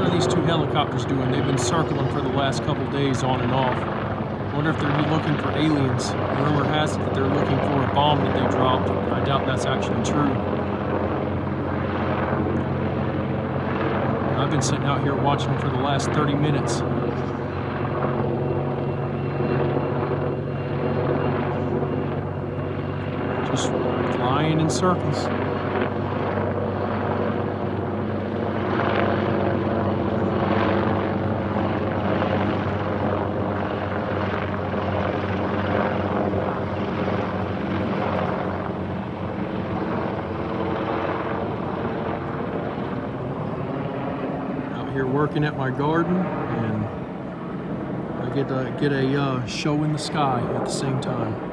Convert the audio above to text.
What are these two helicopters doing? They've been circling for the last couple days on and off. I wonder if they're looking for aliens. Rumor has it that they're looking for a bomb that they dropped. I doubt that's actually true. I've been sitting out here watching them for the last 30 minutes. Just flying in circles. Here working at my garden, and I get a show in the sky at the same time.